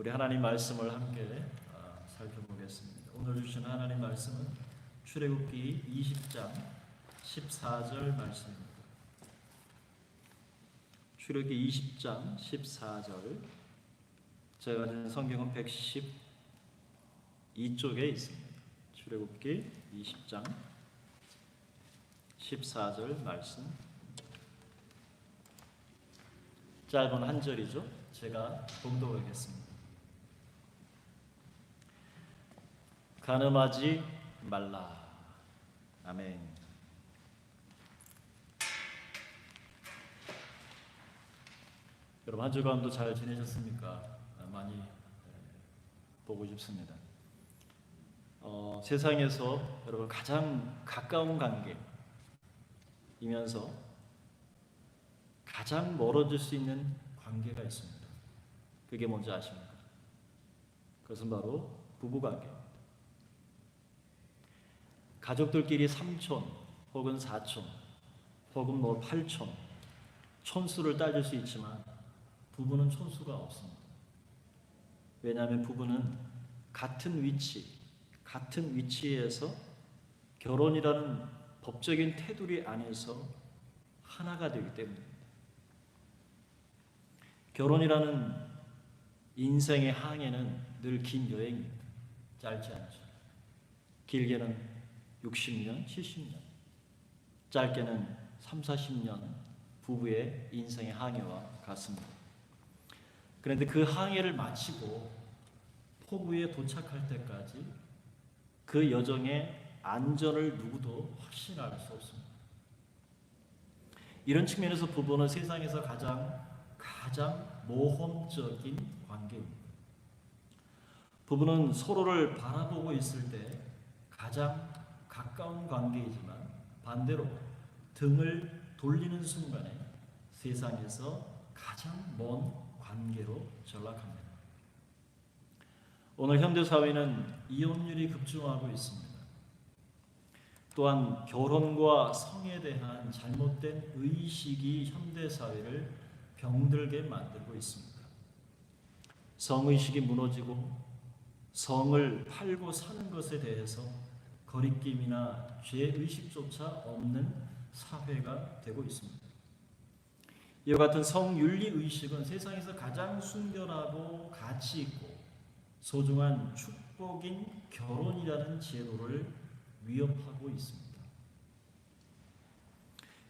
우리 하나님 말씀을 함께 살펴보겠습니다. 오늘 주신 하나님 말씀은 출애굽기 20장 14절 말씀입니다. 출애굽기 20장 14절, 제가 가진 성경은 112쪽에 있습니다. 출애굽기 20장 14절 말씀, 짧은 한 절이죠. 제가 봉독하겠습니다. 간음하지 말라. 아멘. 여러분, 한 주간도 잘 지내셨습니까? 많이 보고 싶습니다. 세상에서 여러분 가장 가까운 관계이면서 가장 멀어질 수 있는 관계가 있습니다. 그게 뭔지 아십니까? 그것은 바로 부부관계입니다. 가족들끼리 삼촌 혹은 사촌 혹은 팔촌, 촌수를 따질 수 있지만 부부는 촌수가 없습니다. 왜냐하면 부부는 같은 위치에서 결혼이라는 법적인 테두리 안에서 하나가 되기 때문입니다. 결혼이라는 인생의 항해는 늘 긴 여행입니다. 짧지 않죠. 길게는 60년, 70년, 짧게는 3, 40년 부부의 인생의 항해와 같습니다. 그런데 그 항해를 마치고 포부에 도착할 때까지 그 여정의 안전을 누구도 확신할 수 없습니다. 이런 측면에서 부부는 세상에서 가장 모험적인 관계입니다. 부부는 서로를 바라보고 있을 때 가장 가까운 관계이지만 반대로 등을 돌리는 순간에 세상에서 가장 먼 관계로 전락합니다. 오늘 현대사회는 이혼율이 급증하고 있습니다. 또한 결혼과 성에 대한 잘못된 의식이 현대사회를 병들게 만들고 있습니다. 성의식이 무너지고 성을 팔고 사는 것에 대해서 거리낌이나 죄의식조차 없는 사회가 되고 있습니다. 이와 같은 성윤리의식은 세상에서 가장 순결하고 가치 있고 소중한 축복인 결혼이라는 제도를 위협하고 있습니다.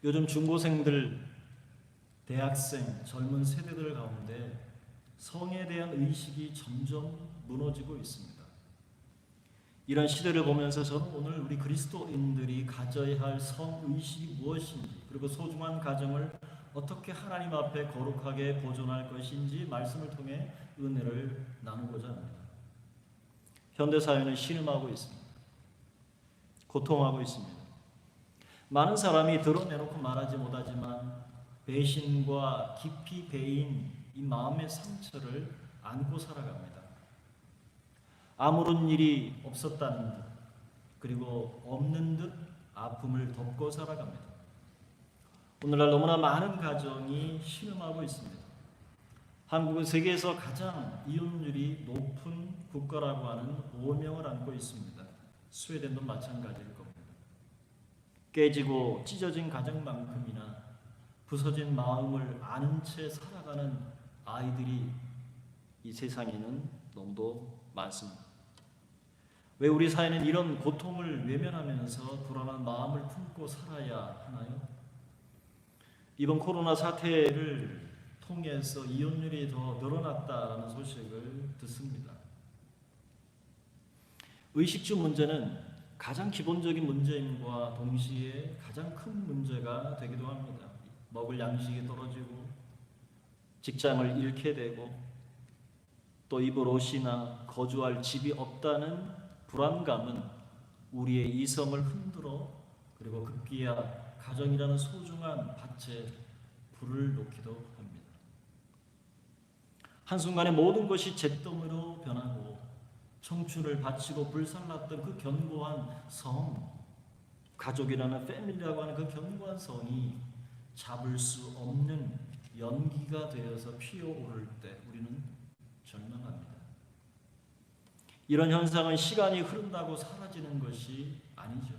요즘 중고생들, 대학생, 젊은 세대들 가운데 성에 대한 의식이 점점 무너지고 있습니다. 이런 시대를 보면서 저는 오늘 우리 그리스도인들이 가져야 할 성의식이 무엇인지, 그리고 소중한 가정을 어떻게 하나님 앞에 거룩하게 보존할 것인지 말씀을 통해 은혜를 나누고자 합니다. 현대사회는 신음하고 있습니다. 고통하고 있습니다. 많은 사람이 드러내놓고 말하지 못하지만 배신과 깊이 배인 이 마음의 상처를 안고 살아갑니다. 아무런 일이 없었다는 듯, 그리고 없는 듯 아픔을 덮고 살아갑니다. 오늘날 너무나 많은 가정이 신음하고 있습니다. 한국은 세계에서 가장 이혼율이 높은 국가라고 하는 오명을 안고 있습니다. 스웨덴도 마찬가지일 겁니다. 깨지고 찢어진 가정만큼이나 부서진 마음을 아는 채 살아가는 아이들이 이 세상에는 너무도 많습니다. 왜 우리 사회는 이런 고통을 외면하면서 불안한 마음을 품고 살아야 하나요? 이번 코로나 사태를 통해서 이혼율이 더 늘어났다는 소식을 듣습니다. 의식주 문제는 가장 기본적인 문제임과 동시에 가장 큰 문제가 되기도 합니다. 먹을 양식이 떨어지고 직장을 잃게 되고 또 입을 옷이나 거주할 집이 없다는 불안감은 우리의 이성을 흔들어 그리고 급기야 가정이라는 소중한 밭에 불을 놓기도 합니다. 한순간에 모든 것이 잿더미로 변하고 청춘을 바치고 불살랐던 그 견고한 성, 가족이라는 패밀리라고 하는 그 견고한 성이 잡을 수 없는 연기가 되어서 피어오를 때 우리는 절망합니다. 이런 현상은 시간이 흐른다고 사라지는 것이 아니죠.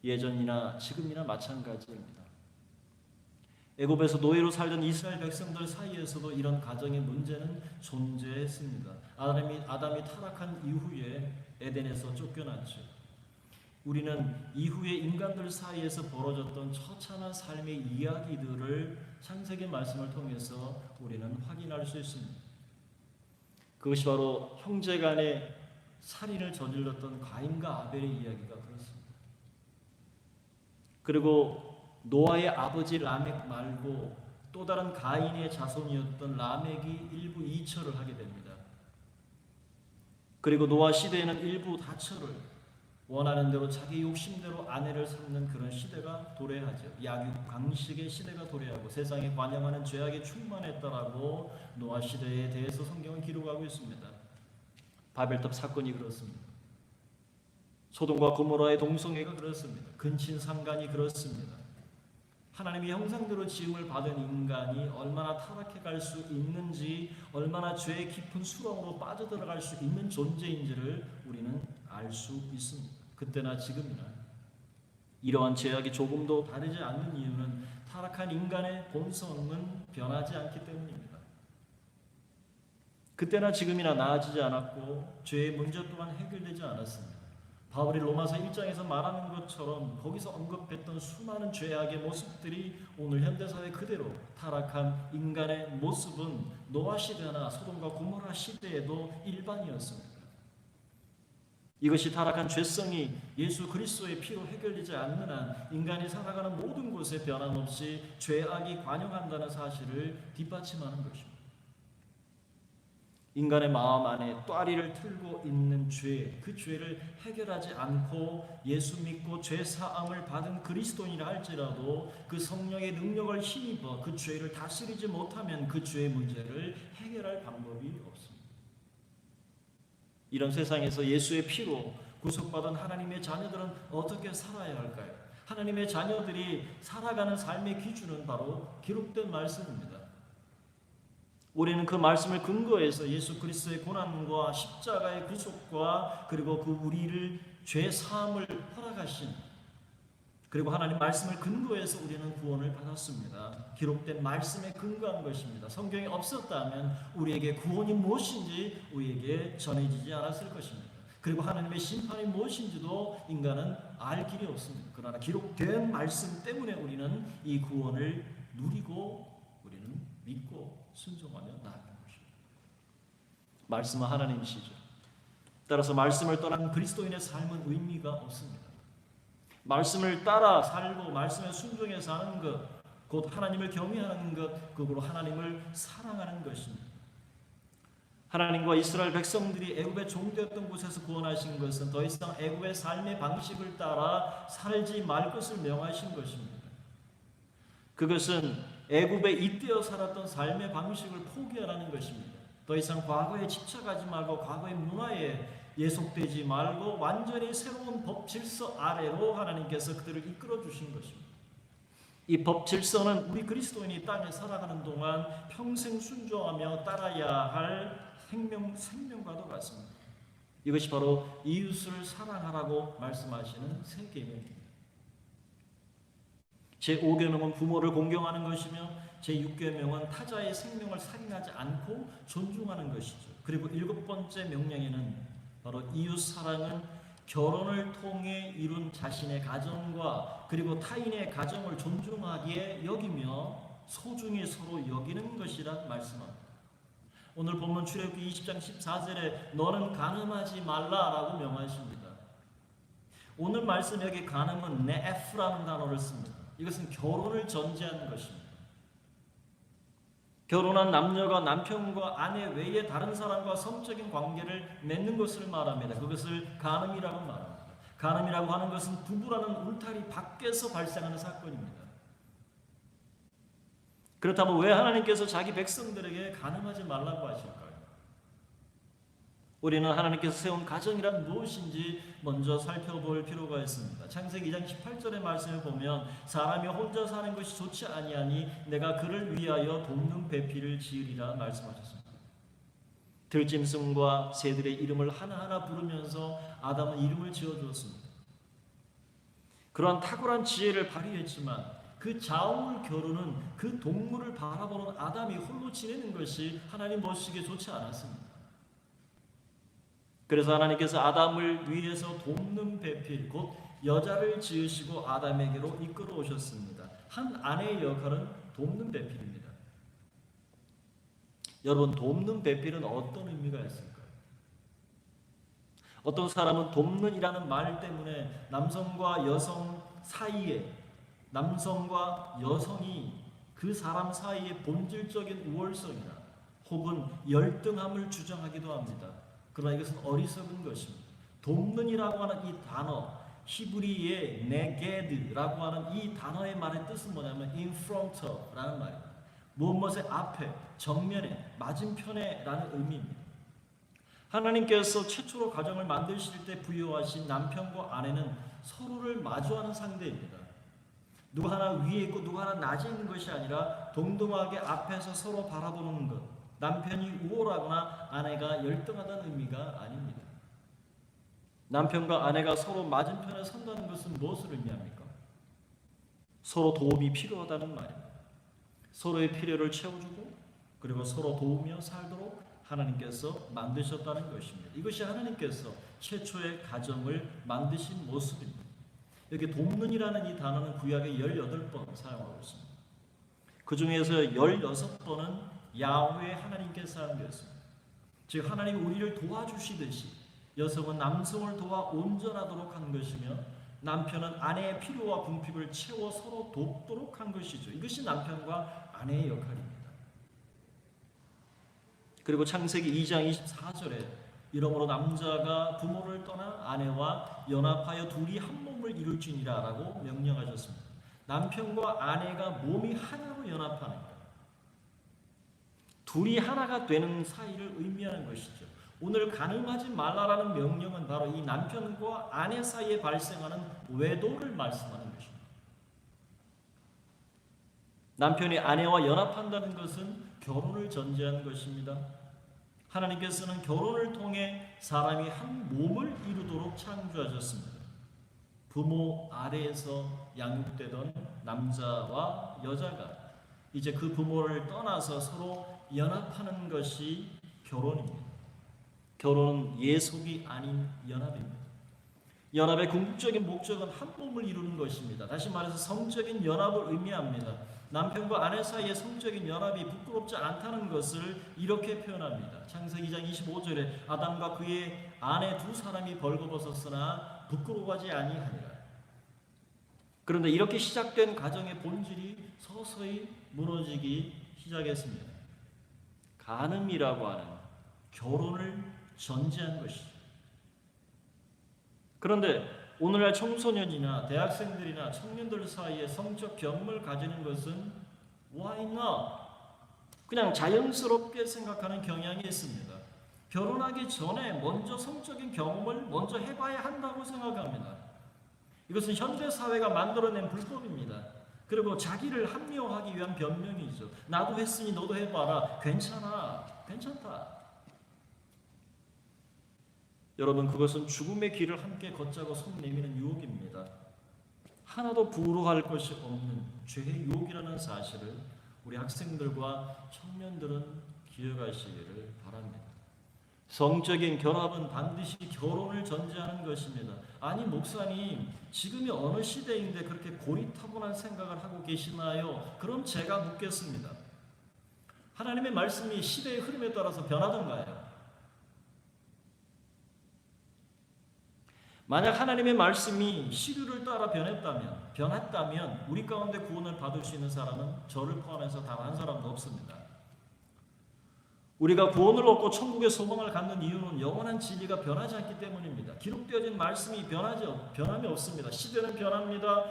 예전이나 지금이나 마찬가지입니다. 애굽에서 노예로 살던 이스라엘 백성들 사이에서도 이런 가정의 문제는 존재했습니다. 아담이 타락한 이후에 에덴에서 쫓겨났죠. 우리는 이후에 인간들 사이에서 벌어졌던 처참한 삶의 이야기들을 창세기 말씀을 통해서 우리는 확인할 수 있습니다. 그것이 바로 형제간의 살인을 저질렀던 가인과 아벨의 이야기가 그렇습니다. 그리고 노아의 아버지 라멕 말고 또 다른 가인의 자손이었던 라멕이 일부 이처를 하게 됩니다. 그리고 노아 시대에는 일부 다처를 원하는 대로 자기 욕심대로 아내를 삼는 그런 시대가 도래하죠. 약육 강식의 시대가 도래하고 세상에 관영하는 죄악이 충만했다라고 노아 시대에 대해서 성경은 기록하고 있습니다. 바벨탑 사건이 그렇습니다. 소돔과 고모라의 동성애가 그렇습니다. 근친상간이 그렇습니다. 하나님의 형상대로 지음을 받은 인간이 얼마나 타락해 갈 수 있는지, 얼마나 죄의 깊은 수렁으로 빠져들어갈 수 있는 존재인지를 우리는 알 수 있습니다. 그때나 지금이나 이러한 죄악이 조금도 다르지 않는 이유는 타락한 인간의 본성은 변하지 않기 때문입니다. 그때나 지금이나 나아지지 않았고 죄의 문제 또한 해결되지 않았습니다. 바울이 로마서 1장에서 말하는 것처럼 거기서 언급했던 수많은 죄악의 모습들이 오늘 현대사회 그대로 타락한 인간의 모습은 노아 시대나 소돔과 고모라 시대에도 일반이었습니다. 이것이 타락한 죄성이 예수 그리스도의 피로 해결되지 않는 한 인간이 살아가는 모든 곳에 변함없이 죄악이 관영한다는 사실을 뒷받침하는 것입니다. 인간의 마음 안에 또아리를 틀고 있는 죄, 그 죄를 해결하지 않고 예수 믿고 죄 사함을 받은 그리스도인이라 할지라도 그 성령의 능력을 힘입어 그 죄를 다스리지 못하면 그 죄의 문제를 해결할 방법이 없습니다. 이런 세상에서 예수의 피로 구속받은 하나님의 자녀들은 어떻게 살아야 할까요? 하나님의 자녀들이 살아가는 삶의 기준은 바로 기록된 말씀입니다. 우리는 그 말씀을 근거해서 예수 그리스도의 고난과 십자가의 구속과 그리고 그 우리를 죄 사함을 허락하신, 그리고 하나님 말씀을 근거해서 우리는 구원을 받았습니다. 기록된 말씀에 근거한 것입니다. 성경이 없었다면 우리에게 구원이 무엇인지 우리에게 전해지지 않았을 것입니다. 그리고 하나님의 심판이 무엇인지도 인간은 알 길이 없습니다. 그러나 기록된 말씀 때문에 우리는 이 구원을 누리고 우리는 믿고 순종하며 나아가는 것입니다. 말씀은 하나님이시죠. 따라서 말씀을 떠난 그리스도인의 삶은 의미가 없습니다. 말씀을 따라 살고 말씀에 순종해 사는 것, 곧 하나님을 경외하는 것, 그리고 하나님을 사랑하는 것입니다. 하나님과 이스라엘 백성들이 애굽의 종되었던 곳에서 구원하신 것은 더 이상 애굽의 삶의 방식을 따라 살지 말 것을 명하신 것입니다. 그것은 애굽에 잇대어 살았던 삶의 방식을 포기하라는 것입니다. 더 이상 과거에 집착하지 말고 과거의 문화에 예속되지 말고 완전히 새로운 법 질서 아래로 하나님께서 그들을 이끌어 주신 것입니다. 이 법 질서는 우리 그리스도인이 땅에 살아가는 동안 평생 순종하며 따라야 할 생명과도 같습니다. 이것이 바로 이웃을 사랑하라고 말씀하시는 새 계명입니다. 제5계명은 부모를 공경하는 것이며 제6계명은 타자의 생명을 살인하지 않고 존중하는 것이죠. 그리고 7번째 명령에는 바로 이웃 사랑은 결혼을 통해 이룬 자신의 가정과 그리고 타인의 가정을 존중하기에 여기며 소중히 서로 여기는 것이라 말씀합니다. 오늘 본문 출애굽기 20장 14절에 너는 간음하지 말라라고 명하십니다. 오늘 말씀 여기 간음은 네에프라는 단어를 씁니다. 이것은 결혼을 전제하는 것입니다. 결혼한 남녀가 남편과 아내 외에 다른 사람과 성적인 관계를 맺는 것을 말합니다. 그것을 간음이라고 말합니다. 간음이라고 하는 것은 부부라는 울타리 밖에서 발생하는 사건입니다. 그렇다면 왜 하나님께서 자기 백성들에게 간음하지 말라고 하실까요? 우리는 하나님께서 세운 가정이란 무엇인지 먼저 살펴볼 필요가 있습니다. 창세기 2장 18절의 말씀을 보면 사람이 혼자 사는 것이 좋지 아니하니 내가 그를 위하여 돕는 배필을 지으리라 말씀하셨습니다. 들짐승과 새들의 이름을 하나하나 부르면서 아담은 이름을 지어주었습니다. 그러한 탁월한 지혜를 발휘했지만 그 자웅을 겨루는 그 동물을 바라보는 아담이 홀로 지내는 것이 하나님 보시기에 좋지 않았습니다. 그래서 하나님께서 아담을 위해서 돕는 배필 곧 여자를 지으시고 아담에게로 이끌어 오셨습니다. 한 아내의 역할은 돕는 배필입니다. 여러분, 돕는 배필은 어떤 의미가 있을까요? 어떤 사람은 돕는이라는 말 때문에 남성과 여성 사이에, 남성과 여성이 그 사람 사이의 본질적인 우월성이나 혹은 열등함을 주장하기도 합니다. 그러나 이것은 어리석은 것입니다. 돕는이라고 하는 이 단어, 히브리의 네게드라고 하는 이 단어의 말의 뜻은 뭐냐면 in front of라는 말입니다. 무엇의 앞에, 정면에, 맞은편에 라는 의미입니다. 하나님께서 최초로 가정을 만드실 때 부여하신 남편과 아내는 서로를 마주하는 상대입니다. 누구 하나 위에 있고 누구 하나 낮에 있는 것이 아니라 동등하게 앞에서 서로 바라보는 것. 남편이 우월하거나 아내가 열등하다는 의미가 아닙니다. 남편과 아내가 서로 맞은편에 선다는 것은 무엇을 의미합니까? 서로 도움이 필요하다는 말입니다. 서로의 필요를 채워주고 그리고 서로 도우며 살도록 하나님께서 만드셨다는 것입니다. 이것이 하나님께서 최초의 가정을 만드신 모습입니다. 여기 돕는이라는 이 단어는 구약에 18번 사용하고 있습니다. 그 중에서 16번은 야훼 하나님께서 사용되었습니다. 즉 하나님이 우리를 도와주시듯이 여성은 남성을 도와 온전하도록 한 것이며 남편은 아내의 필요와 궁핍을 채워 서로 돕도록 한 것이죠. 이것이 남편과 아내의 역할입니다. 그리고 창세기 2장 24절에 이러므로 남자가 부모를 떠나 아내와 연합하여 둘이 한 몸을 이룰지니라 라고 명령하셨습니다. 남편과 아내가 몸이 하나로 연합하는 것, 둘이 하나가 되는 사이를 의미하는 것이죠. 오늘 가늠하지 말라라는 명령은 바로 이 남편과 아내 사이에 발생하는 외도를 말씀하는 것입니다. 남편이 아내와 연합한다는 것은 결혼을 전제하는 것입니다. 하나님께서는 결혼을 통해 사람이 한 몸을 이루도록 창조하셨습니다. 부모 아래에서 양육되던 남자와 여자가 이제 그 부모를 떠나서 서로 연합하는 것이 결혼입니다. 결혼은 예속이 아닌 연합입니다. 연합의 궁극적인 목적은 한 몸을 이루는 것입니다. 다시 말해서 성적인 연합을 의미합니다. 남편과 아내 사이의 성적인 연합이 부끄럽지 않다는 것을 이렇게 표현합니다. 창세기 2장 25절에 아담과 그의 아내 두 사람이 벌거벗었으나 부끄러워하지 아니하니라. 그런데 이렇게 시작된 가정의 본질이 서서히 무너지기 시작했습니다. 간음이라고 하는 결혼을 전제한 것이죠. 그런데 오늘날 청소년이나 대학생들이나 청년들 사이에 성적 경험을 가지는 것은 why not? 그냥 자연스럽게 생각하는 경향이 있습니다. 결혼하기 전에 먼저 성적인 경험을 먼저 해봐야 한다고 생각합니다. 이것은 현대 사회가 만들어낸 불법입니다. 그리고 자기를 합리화하기 위한 변명이죠. 나도 했으니 너도 해봐라. 괜찮다. 여러분, 그것은 죽음의 길을 함께 걷자고 손 내미는 유혹입니다. 하나도 부러워할 것이 없는 죄의 유혹이라는 사실을 우리 학생들과 청년들은 기억하시기를 바랍니다. 성적인 결합은 반드시 결혼을 전제하는 것입니다. 아니 목사님, 지금이 어느 시대인데 그렇게 고리타분한 생각을 하고 계시나요? 그럼 제가 묻겠습니다. 하나님의 말씀이 시대의 흐름에 따라서 변하던가요? 만약 하나님의 말씀이 시류를 따라 변했다면 우리 가운데 구원을 받을 수 있는 사람은 저를 포함해서 단 한 사람도 없습니다. 우리가 구원을 얻고 천국의 소망을 갖는 이유는 영원한 진리가 변하지 않기 때문입니다. 기록되어진 말씀이 변함이 없습니다. 시대는 변합니다.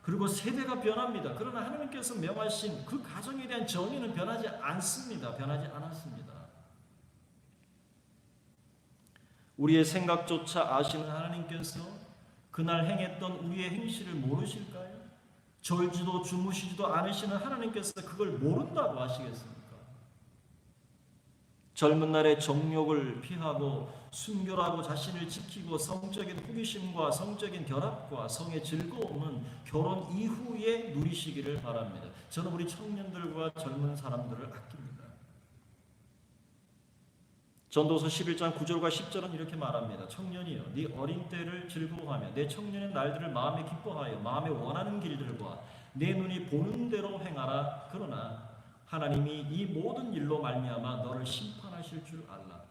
그리고 세대가 변합니다. 그러나 하나님께서 명하신 그 가정에 대한 정의는 변하지 않습니다. 변하지 않았습니다. 우리의 생각조차 아시는 하나님께서 그날 행했던 우리의 행실을 모르실까요? 졸지도 주무시지도 않으시는 하나님께서 그걸 모른다고 하시겠습니까? 젊은 날의 정욕을 피하고 순결하고 자신을 지키고 성적인 호기심과 성적인 결합과 성의 즐거움은 결혼 이후에 누리시기를 바랍니다. 저는 우리 청년들과 젊은 사람들을 아낍니다. 전도서 11장 9절과 10절은 이렇게 말합니다. 청년이여 네 어린 때를 즐거워하며 내 청년의 날들을 마음에 기뻐하여 마음에 원하는 길들과 내 눈이 보는 대로 행하라. 그러나 하나님이 이 모든 일로 말미암아 너를 심판하실 줄 알라.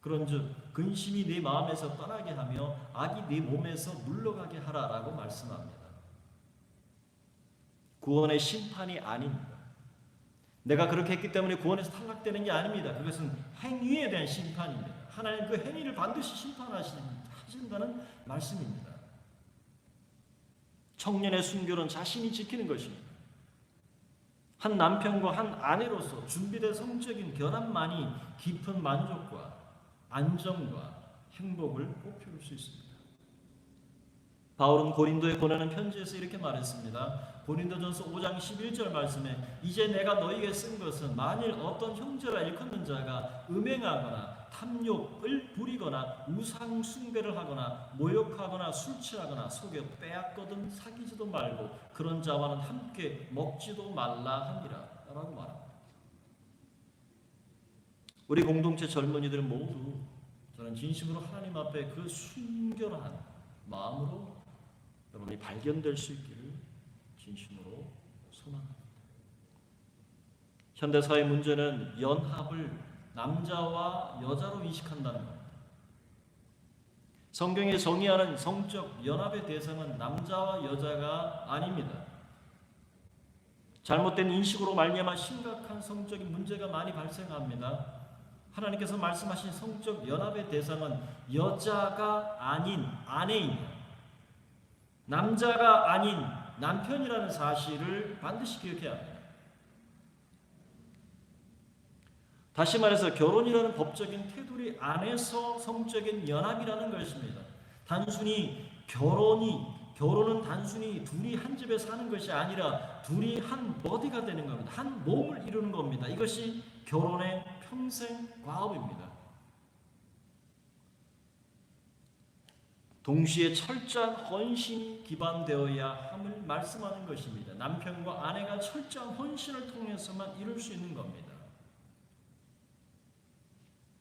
그런즉 근심이 네 마음에서 떠나게 하며 악이 네 몸에서 물러가게 하라라고 말씀합니다. 구원의 심판이 아닙니다. 내가 그렇게 했기 때문에 구원에서 탈락되는 게 아닙니다. 그것은 행위에 대한 심판입니다. 하나님 그 행위를 반드시 심판하신다는 말씀입니다. 청년의 순결은 자신이 지키는 것입니다. 한 남편과 한 아내로서 준비된 성적인 결합만이 깊은 만족과 안정과 행복을 꽃피울 수 있습니다. 바울은 고린도에 보내는 편지에서 이렇게 말했습니다. 고린도전서 5장 11절 말씀에 이제 내가 너희에게 쓴 것은 만일 어떤 형제라 일컫는 자가 음행하거나 탐욕을 부리거나 우상 숭배를 하거나 모욕하거나 술 취하거나 속여 빼앗거든 사귀지도 말고 그런 자와는 함께 먹지도 말라 하니라 라고 말합니다. 우리 공동체 젊은이들은 모두 저는 진심으로 하나님 앞에 그 순결한 마음으로 여러분이 발견될 수 있기를 진심으로 소망합니다. 현대사의 문제는 연합을 남자와 여자로 이식한다는 겁니다. 성경에 정의하는 성적 연합의 대상은 남자와 여자가 아닙니다. 잘못된 인식으로 말미암아 심각한 성적인 문제가 많이 발생합니다. 하나님께서 말씀하신 성적 연합의 대상은 여자가 아닌 아내입니다. 남자가 아닌 남편이라는 사실을 반드시 기억해야 합니다. 다시 말해서 결혼이라는 법적인 테두리 안에서 성적인 연합이라는 것입니다. 단순히 결혼은 단순히 둘이 한 집에 사는 것이 아니라 둘이 한 버디가 되는 겁니다. 한 몸을 이루는 겁니다. 이것이 결혼의 평생 과업입니다. 동시에 철저한 헌신이 기반되어야 함을 말씀하는 것입니다. 남편과 아내가 철저한 헌신을 통해서만 이룰 수 있는 겁니다.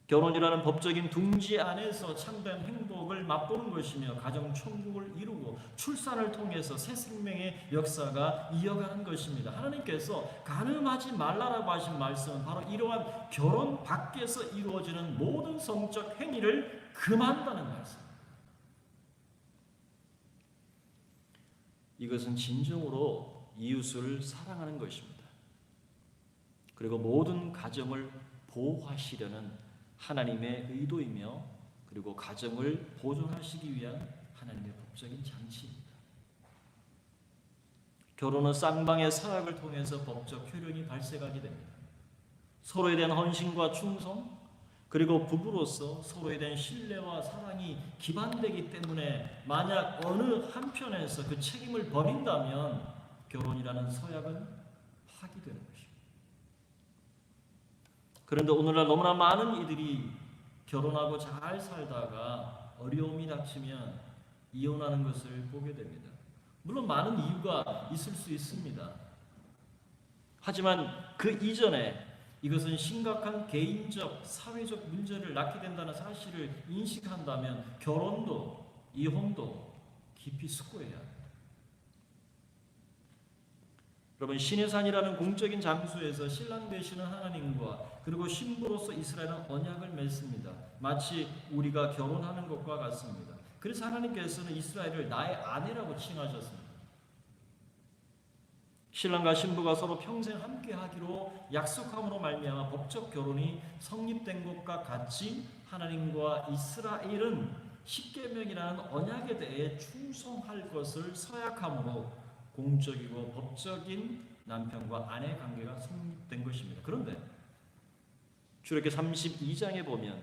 결혼이라는 법적인 둥지 안에서 참된 행복을 맛보는 것이며 가정 천국을 이루고 출산을 통해서 새 생명의 역사가 이어가는 것입니다. 하나님께서 간음하지 말라라고 하신 말씀은 바로 이러한 결혼 밖에서 이루어지는 모든 성적 행위를 금한다는 말씀. 이것은 진정으로 이웃을 사랑하는 것입니다. 그리고 모든 가정을 보호하시려는 하나님의 의도이며 그리고 가정을 보존하시기 위한 하나님의 법적인 장치입니다. 결혼은 쌍방의 서약을 통해서 법적 효력이 발생하게 됩니다. 서로에 대한 헌신과 충성 그리고 부부로서 서로에 대한 신뢰와 사랑이 기반되기 때문에 만약 어느 한편에서 그 책임을 버린다면 결혼이라는 서약은 파기되는 것입니다. 그런데 오늘날 너무나 많은 이들이 결혼하고 잘 살다가 어려움이 닥치면 이혼하는 것을 보게 됩니다. 물론 많은 이유가 있을 수 있습니다. 하지만 그 이전에 이것은 심각한 개인적, 사회적 문제를 낳게 된다는 사실을 인식한다면 결혼도 이혼도 깊이 숙고해야 합니다. 여러분, 신의 산이라는 공적인 장소에서 신랑 되시는 하나님과 그리고 신부로서 이스라엘은 언약을 맺습니다. 마치 우리가 결혼하는 것과 같습니다. 그래서 하나님께서는 이스라엘을 나의 아내라고 칭하셨습니다. 신랑과 신부가 서로 평생 함께하기로 약속함으로 말미암아 법적 결혼이 성립된 것과 같이 하나님과 이스라엘은 십계명이라는 언약에 대해 충성할 것을 서약함으로 공적이고 법적인 남편과 아내 관계가 성립된 것입니다. 그런데 출애굽기 32장에 보면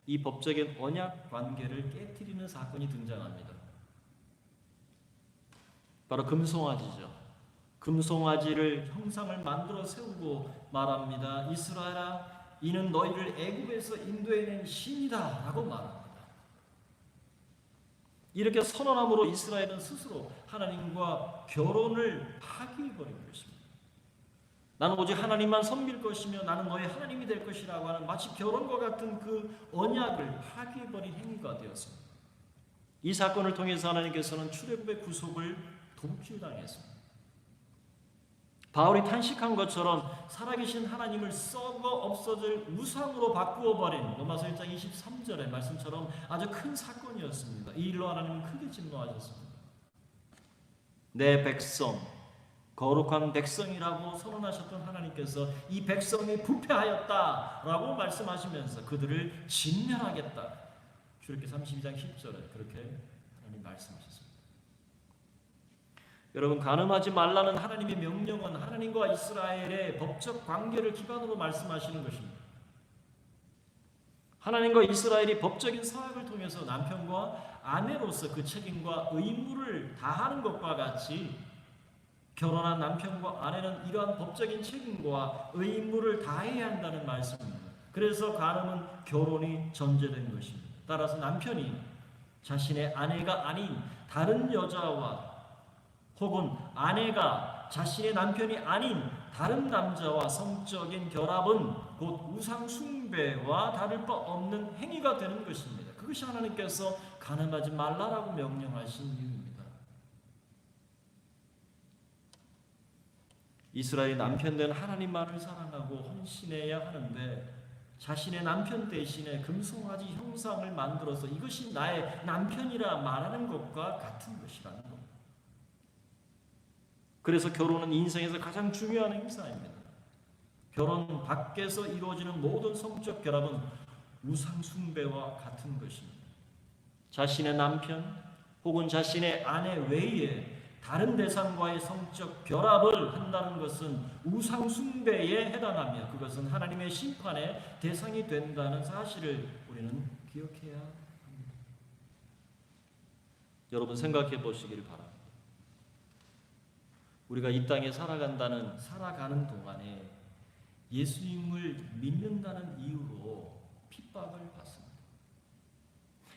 이 법적인 언약 관계를 깨트리는 사건이 등장합니다. 바로 금송아지죠. 금송아지를 형상을 만들어 세우고 말합니다. 이스라엘아, 이는 너희를 애굽에서 인도해낸 신이다 라고 말합니다. 이렇게 선언함으로 이스라엘은 스스로 하나님과 결혼을 파기해버린 것입니다. 나는 오직 하나님만 섬길 것이며 나는 너의 하나님이 될 것이라고 하는 마치 결혼과 같은 그 언약을 파기해버린 행위가 되었습니다. 이 사건을 통해서 하나님께서는 출애굽의 구속을 도둑질당했습니다. 바울이 탄식한 것처럼 살아계신 하나님을 썩어 없어질 우상으로 바꾸어버린 로마서 1장 23절의 말씀처럼 아주 큰 사건이었습니다. 이 일로 하나님은 크게 진노하셨습니다. 내 백성, 거룩한 백성이라고 선언하셨던 하나님께서 이 백성이 부패하였다라고 말씀하시면서 그들을 진멸하겠다. 출애굽기 32장 10절에 그렇게 하나님 말씀하셨습니다. 여러분, 간음하지 말라는 하나님의 명령은 하나님과 이스라엘의 법적 관계를 기반으로 말씀하시는 것입니다. 하나님과 이스라엘이 법적인 서약을 통해서 남편과 아내로서 그 책임과 의무를 다하는 것과 같이 결혼한 남편과 아내는 이러한 법적인 책임과 의무를 다해야 한다는 말씀입니다. 그래서 간음은 결혼이 전제된 것입니다. 따라서 남편이 자신의 아내가 아닌 다른 여자와 혹은 아내가 자신의 남편이 아닌 다른 남자와 성적인 결합은 곧 우상 숭배와 다를 바 없는 행위가 되는 것입니다. 그것이 하나님께서 간음하지 말라라고 명령하신 이유입니다. 이스라엘이 남편 된 하나님만을 사랑하고 헌신해야 하는데 자신의 남편 대신에 금송아지 형상을 만들어서 이것이 나의 남편이라 말하는 것과 같은 것이라는 겁니다. 그래서 결혼은 인생에서 가장 중요한 행사입니다. 결혼 밖에서 이루어지는 모든 성적 결합은 우상 숭배와 같은 것입니다. 자신의 남편 혹은 자신의 아내 외에 다른 대상과의 성적 결합을 한다는 것은 우상 숭배에 해당하며 그것은 하나님의 심판의 대상이 된다는 사실을 우리는 기억해야 합니다. 여러분, 생각해 보시길 바랍니다. 우리가 이 땅에 살아가는 동안에 예수님을 믿는다는 이유로 핍박을 받습니다.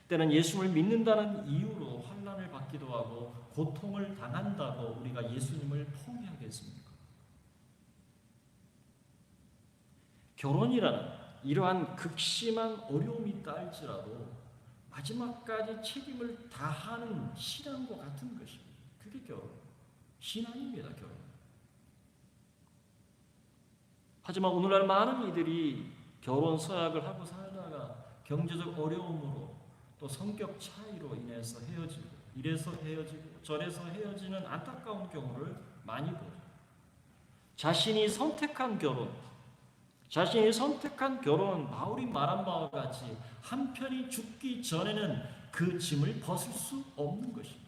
때는 예수님을 믿는다는 이유로 환난을 받기도 하고 고통을 당한다고 우리가 예수님을 포기하겠습니까? 결혼이라는 이러한 극심한 어려움이 있다 할지라도 마지막까지 책임을 다하는 신앙과 같은 것입니다. 그게 결혼. 신앙입니다, 결혼. 하지만 오늘날 많은 이들이 결혼 서약을 하고 살다가 경제적 어려움으로 또 성격 차이로 인해서 헤어지고 이래서 헤어지고 저래서 헤어지는 안타까운 경우를 많이 보죠. 자신이 선택한 결혼은 바울이 말한 바와 같이 한편이 죽기 전에는 그 짐을 벗을 수 없는 것입니다.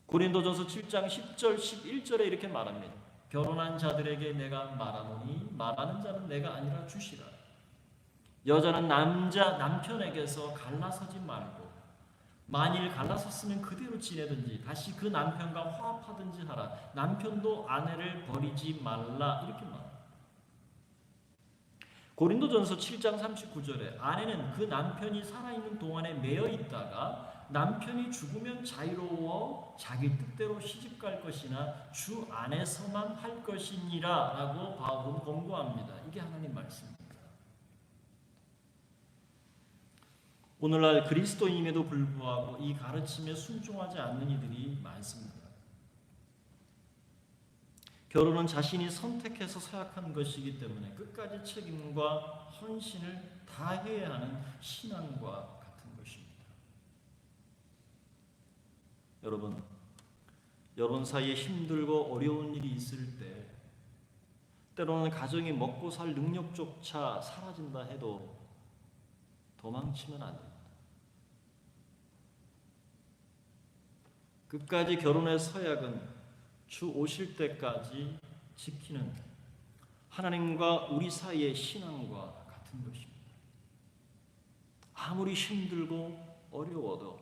고린도전서 7장 10절 11절에 이렇게 말합니다. 결혼한 자들에게 내가 말하노니 말하는 자는 내가 아니라 주시라. 여자는 남편에게서 갈라서지 말고 만일 갈라섰으면 그대로 지내든지 다시 그 남편과 화합하든지 하라. 남편도 아내를 버리지 말라. 이렇게 말합니다. 고린도전서 7장 39절에 아내는 그 남편이 살아있는 동안에 매여 있다가 남편이 죽으면 자유로워 자기 뜻대로 시집갈 것이나 주 안에서만 할 것이니라 라고 바울은 권고합니다. 이게 하나님 말씀입니다. 오늘날 그리스도인임에도 불구하고 이 가르침에 순종하지 않는 이들이 많습니다. 결혼은 자신이 선택해서 서약한 것이기 때문에 끝까지 책임과 헌신을 다해야 하는 신앙과 같은 것입니다. 여러분 사이에 힘들고 어려운 일이 있을 때 때로는 가정이 먹고 살 능력조차 사라진다 해도 도망치면 안 됩니다. 끝까지 결혼의 서약은 주 오실 때까지 지키는 하나님과 우리 사이의 신앙과 같은 것입니다. 아무리 힘들고 어려워도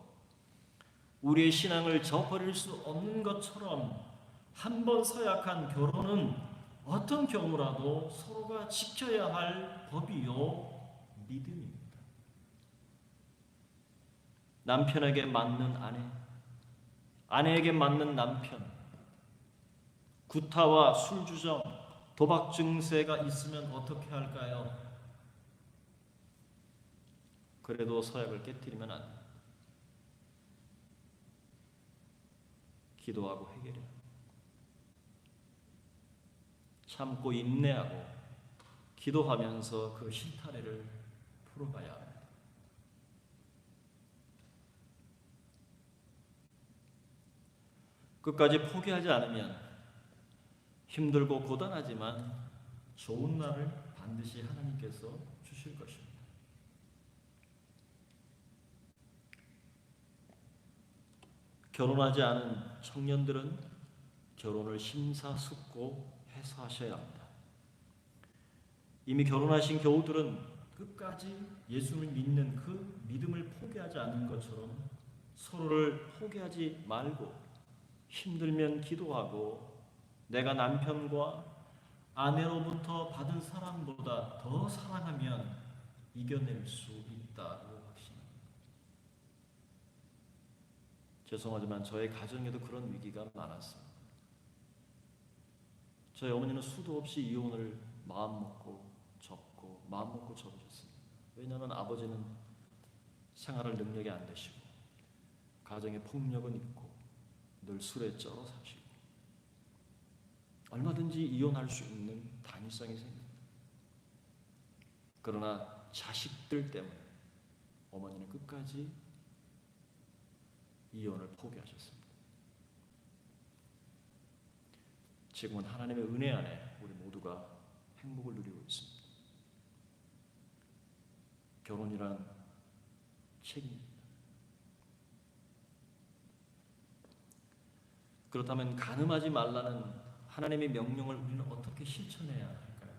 우리의 신앙을 저버릴 수 없는 것처럼 한 번 서약한 결혼은 어떤 경우라도 서로가 지켜야 할 법이요 믿음입니다. 남편에게 맞는 아내, 아내에게 맞는 남편, 구타와 술주정, 도박 증세가 있으면 어떻게 할까요? 그래도 서약을 깨뜨리면 안 돼요. 기도하고 해결해요. 참고 인내하고 기도하면서 그 실타래를 풀어가야 합니다. 끝까지 포기하지 않으면 힘들고 고단하지만 좋은 날을 반드시 하나님께서 주실 것입니다. 결혼하지 않은 청년들은 결혼을 심사숙고해서 하셔야 합니다. 이미 결혼하신 교우들은 끝까지 예수를 믿는 그 믿음을 포기하지 않는 것처럼 서로를 포기하지 말고 힘들면 기도하고 내가 남편과 아내로부터 받은 사랑보다 더 사랑하면 이겨낼 수 있다고 확신합니다. 죄송하지만 저의 가정에도 그런 위기가 많았습니다. 저희 어머니는 수도 없이 이혼을 마음먹고 접고 마음먹고 접으셨습니다. 왜냐하면 아버지는 생활할 능력이 안 되시고 가정에 폭력은 있고 늘 술에 쩔어 사시고 얼마든지 이혼할 수 있는 당위성이 생깁니다. 그러나 자식들 때문에 어머니는 끝까지 이혼을 포기하셨습니다. 지금은 하나님의 은혜 안에 우리 모두가 행복을 누리고 있습니다. 결혼이란 책임입니다. 그렇다면 간음하지 말라는 하나님의 명령을 우리는 어떻게 실천해야 할까요?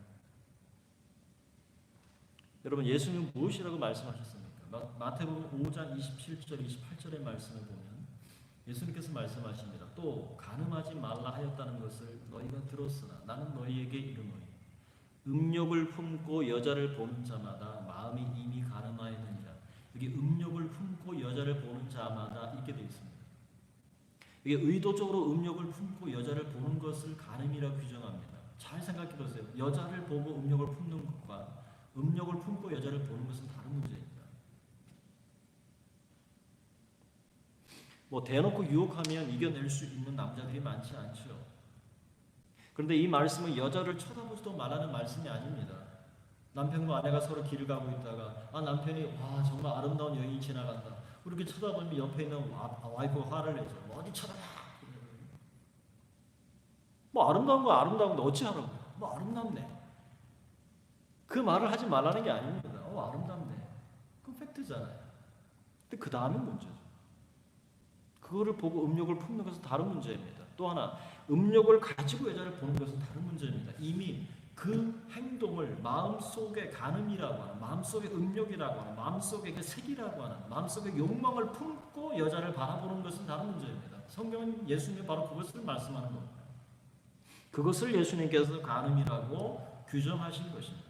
여러분, 예수님은 무엇이라고 말씀하셨습니까? 마태복음 5장 27절 28절의 말씀을 보면 예수님께서 말씀하십니다. 또 간음하지 말라 하였다는 것을 너희가 들었으나 나는 너희에게 이르노니 음욕을 품고 여자를 보는 자마다 마음이 이미 간음하였느니라. 여기 음욕을 품고 여자를 보는 자마다 있게 되어 있습니다. 이게 의도적으로 음욕을 품고 여자를 보는 것을 간음이라고 규정합니다. 잘 생각해 보세요. 여자를 보고 음욕을 품는 것과 음욕을 품고 여자를 보는 것은 다른 문제입니다. 대놓고 유혹하면 이겨낼 수 있는 남자들이 많지 않죠. 그런데 이 말씀은 여자를 쳐다보지도 말라는 말씀이 아닙니다. 남편과 아내가 서로 길을 가고 있다가 남편이 정말 아름다운 여인이 지나간다. 그렇게 쳐다보면 옆에 있는 와이프가 화를 내죠. 어디 쳐다봐. 아름다운 거 아름다운데 어찌하라고. 아름답네. 그 말을 하지 말라는 게 아닙니다. 아름답네. 그건 팩트잖아요. 근데 그 다음에 문제죠. 그거를 보고 음욕을 품는 것은 다른 문제입니다. 또 하나, 음욕을 가지고 여자를 보는 것은 다른 문제입니다. 이미 그 행동을 마음속에 간음이라고 하는, 마음속에 음욕이라고 하는, 마음속에 색이라고 하는, 마음속에 욕망을 품고 여자를 바라보는 것은 다른 문제입니다. 성경은 예수님이 바로 그것을 말씀하는 겁니다. 그것을 예수님께서 간음이라고 규정하신 것입니다.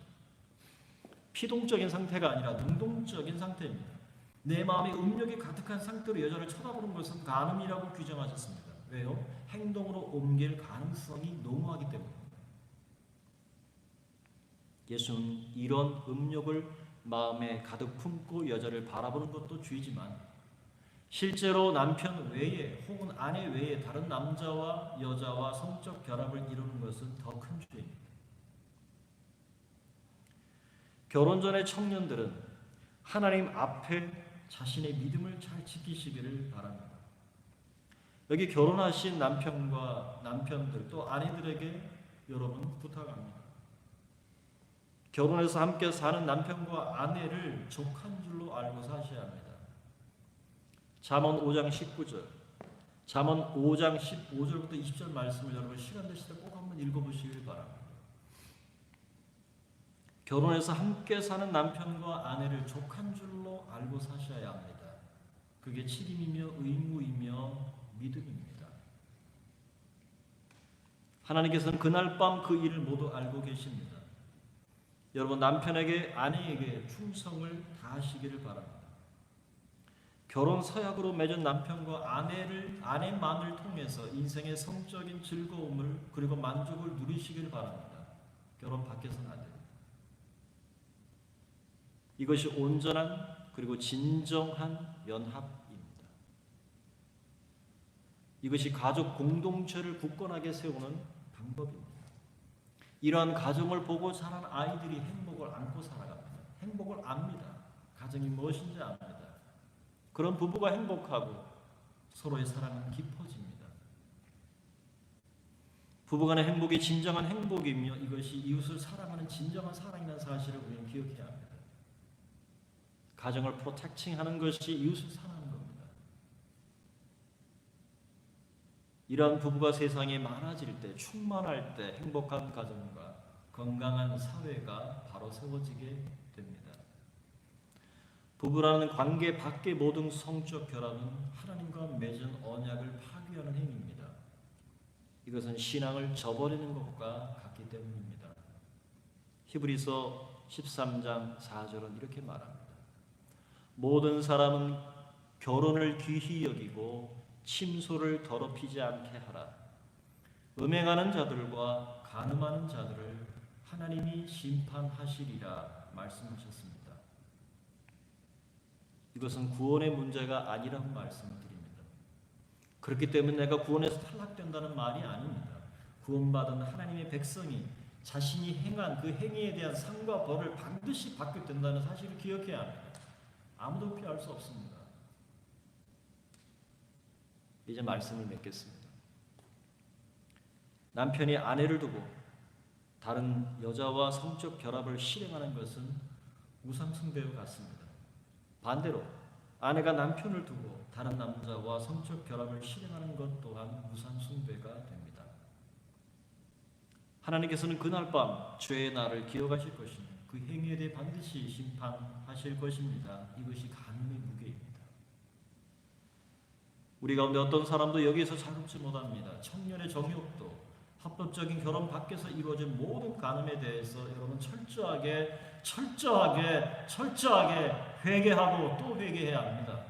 피동적인 상태가 아니라 능동적인 상태입니다. 내 마음에 음욕이 가득한 상태로 여자를 쳐다보는 것은 간음이라고 규정하셨습니다. 왜요? 행동으로 옮길 가능성이 너무하기 때문입니다. 예수는 이런 음욕을 마음에 가득 품고 여자를 바라보는 것도 죄지만 실제로 남편 외에 혹은 아내 외에 다른 남자와 여자와 성적 결합을 이루는 것은 더 큰 죄입니다. 결혼 전의 청년들은 하나님 앞에 자신의 믿음을 잘 지키시기를 바랍니다. 여기 결혼하신 남편들 또 아내들에게 여러분 부탁합니다. 결혼해서 함께 사는 남편과 아내를 족한 줄로 알고 사셔야 합니다. 잠언 5장 19절, 잠언 5장 15절부터 20절 말씀을 여러분 시간 되실 때 꼭 한번 읽어보시길 바랍니다. 결혼해서 함께 사는 남편과 아내를 족한 줄로 알고 사셔야 합니다. 그게 책임이며 의무이며 믿음입니다. 하나님께서는 그날 밤 그 일을 모두 알고 계십니다. 여러분, 남편에게 아내에게 충성을 다하시기를 바랍니다. 결혼 서약으로 맺은 남편과 아내만을 통해서 인생의 성적인 즐거움을 그리고 만족을 누리시기를 바랍니다. 결혼 밖에서는 안 됩니다. 이것이 온전한 그리고 진정한 연합입니다. 이것이 가족 공동체를 굳건하게 세우는 방법입니다. 이러한 가정을 보고 자란 아이들이 행복을 안고 살아갑니다. 행복을 압니다. 가정이 무엇인지 압니다. 그런 부부가 행복하고 서로의 사랑은 깊어집니다. 부부간의 행복이 진정한 행복이며 이것이 이웃을 사랑하는 진정한 사랑이라는 사실을 우리는 기억해야 합니다. 가정을 프로텍팅하는 것이 이웃을 사랑하는 겁니다. 이러한 부부가 세상에 많아질 때, 충만할 때 행복한 가정과 건강한 사회가 바로 세워지게 됩니다. 부부라는 관계 밖의 모든 성적 결합은 하나님과 맺은 언약을 파괴하는 행위입니다. 이것은 신앙을 저버리는 것과 같기 때문입니다. 히브리서 13장 4절은 이렇게 말합니다. 모든 사람은 결혼을 귀히 여기고 침소를 더럽히지 않게 하라. 음행하는 자들과 간음하는 자들을 하나님이 심판하시리라 말씀하셨습니다. 이것은 구원의 문제가 아니라고 말씀을 드립니다. 그렇기 때문에 내가 구원에서 탈락된다는 말이 아닙니다. 구원받은 하나님의 백성이 자신이 행한 그 행위에 대한 상과 벌을 반드시 받게 된다는 사실을 기억해야 합니다. 아무도 피할 수 없습니다. 이제 말씀을 맺겠습니다. 남편이 아내를 두고 다른 여자와 성적 결합을 실행하는 것은 우상 숭배와 같습니다. 반대로 아내가 남편을 두고 다른 남자와 성적 결합을 실행하는 것 또한 우상 숭배가 됩니다. 하나님께서는 그날 밤 죄의 날을 기억하실 것이며 그 행위에 대해 반드시 심판하실 것입니다. 이것이 간음의 무게입니다. 우리 가운데 어떤 사람도 여기에서 자유롭지 못합니다. 청년의 정욕도 합법적인 결혼 밖에서 이루어진 모든 간음에 대해서 여러분 철저하게 회개하고 또 회개해야 합니다.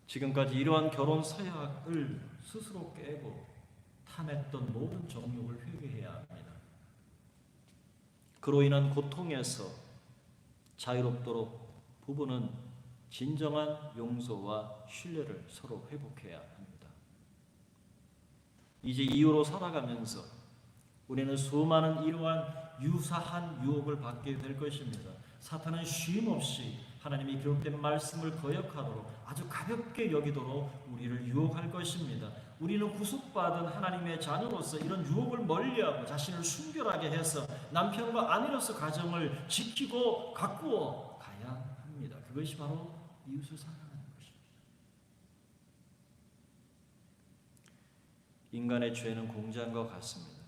지금까지 이러한 결혼 서약을 스스로 깨고 탐했던 모든 정욕을 회개해야 합니다. 그로 인한 고통에서 자유롭도록 부부는 진정한 용서와 신뢰를 서로 회복해야 합니다. 이제 이후로 살아가면서 우리는 수많은 이러한 유사한 유혹을 받게 될 것입니다. 사탄은 쉼없이 하나님이 기록된 말씀을 거역하도록 아주 가볍게 여기도록 우리를 유혹할 것입니다. 우리는 구속받은 하나님의 자녀로서 이런 유혹을 멀리하고 자신을 순결하게 해서 남편과 아내로서 가정을 지키고 가꾸어 가야 합니다. 그것이 바로 이웃을 사랑하는 것입니다. 인간의 죄는 공장과 같습니다.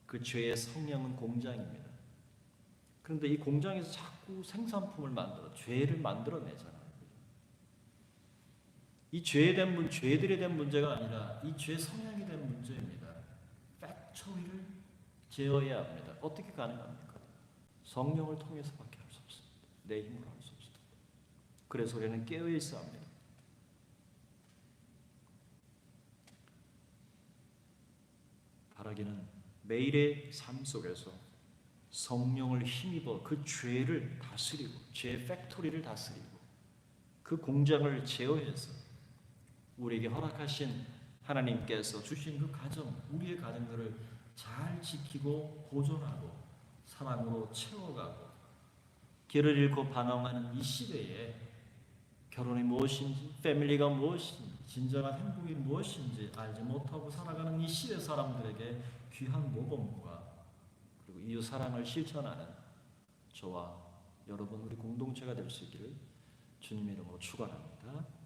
그 죄의 성향은 공장입니다. 그런데 이 공장에서 자꾸 생산품을 죄를 만들어내잖아요. 이 죄들에 대한 문제가 아니라 이 죄 성향에 대한 문제입니다. 팩토리를 제어해야 합니다. 어떻게 가능합니까? 성령을 통해서밖에 할 수 없습니다. 내 힘으로 할 수 없습니다. 그래서 우리는 깨어 있어야 합니다. 바라기는 매일의 삶 속에서 성령을 힘입어 그 죄를 다스리고 죄의 팩토리를 다스리고 그 공장을 제어해서 우리에게 허락하신 하나님께서 주신 그 가정, 우리의 가정들을 잘 지키고 보존하고 사랑으로 채워가고 길을 잃고 방황하는 이 시대에 결혼이 무엇인지, 패밀리가 무엇인지, 진정한 행복이 무엇인지 알지 못하고 살아가는 이 시대 사람들에게 귀한 모범과 그리고 이웃 사랑을 실천하는 저와 여러분 우리 공동체가 될 수 있기를 주님의 이름으로 축원합니다.